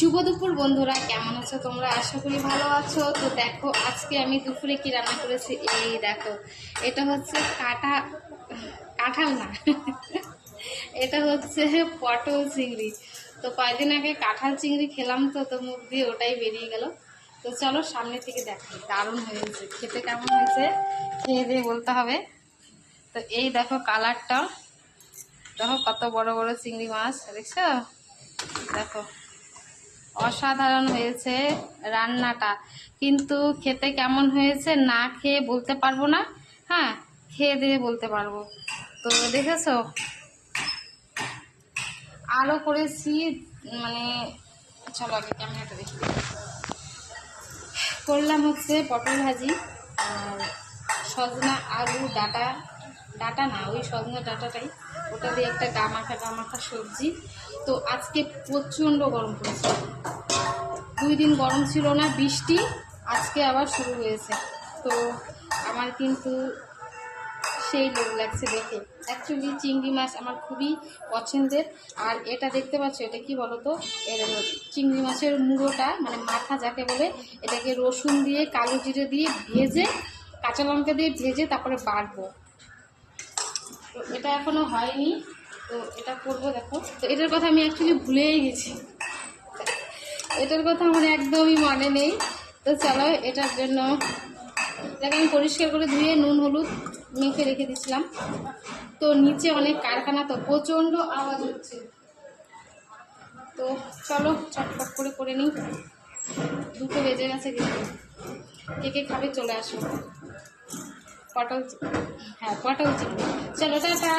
শুভ দুপুর বন্ধুরা, কেমন আছো তোমরা? আশা করি ভালো আছো। তো দেখো আজকে আমি দুপুরে কি রান্না করেছি। এই দেখো, এটা হচ্ছে কাঁঠাল না এটা হচ্ছে পটল চিংড়ি। তো কয়েকদিন আগে কাঁঠাল চিংড়ি খেলাম, তো মুখ দিয়ে ওটাই বেরিয়ে গেল। তো চলো সামনে থেকে দেখাই, দারুণ হয়েছে। খেতে কেমন হয়েছে খেয়ে দিয়ে বলতে হবে। তো এই দেখো কালারটা, দেখো কত বড় বড় চিংড়ি মাছ, দেখছো? দেখো অসাধারণ হয়েছে রান্নাটা, কিন্তু খেতে কেমন হয়েছে না খেয়ে বলতে পারবো না। হ্যাঁ, খেয়ে দিয়ে বলতে পারবো। তো দেখেছো আরও করেছি, মানে চলো আগে ক্যামেরাটা দেখি। করলাম হচ্ছে পটল ভাজি আর সজনা আলু ডাটা, ডাটা না ওই সজনা ডাটাটাই, ওটা দিয়ে একটা গা মাখা সবজি। তো আজকে প্রচণ্ড গরম পড়েছে, 2 দিন গরম ছিল না, বৃষ্টি আজকে আবার শুরু হয়েছে। তো আমার কিন্তু সেই লোভ লাগছে দেখে। অ্যাকচুয়ালি চিংড়ি মাছ আমার খুবই পছন্দের। আর এটা দেখতে পাচ্ছ, এটা কি বলো তো, এর চিংড়ি মাছের মুড়োটা মানে মাথা যাকে বলে, এটাকে রসুন দিয়ে কালো জিরে দিয়ে ভেজে, কাঁচা লঙ্কা দিয়ে ভেজে তারপরে বাটবো। তো এটা এখনো হয়নি, তো এটা করবো। দেখো, তো এটার কথা আমি অ্যাকচুয়ালি ভুলেই গেছি, এটার কথা আমার একদমই মনে নেই। তো চলো, এটার জন্য এটাকে আমি পরিষ্কার করে ধুয়ে নুন হলুদ মেখে রেখে দিয়েছিলাম। তো নিচে অনেক কারখানা, তো প্রচণ্ড আওয়াজ হচ্ছে। তো চলো চটপট করে নিই, 2টো বেজে গেছে। কিন্তু কে খাবে চলে আসো। পটল চিংড়ি, চলো টাটা।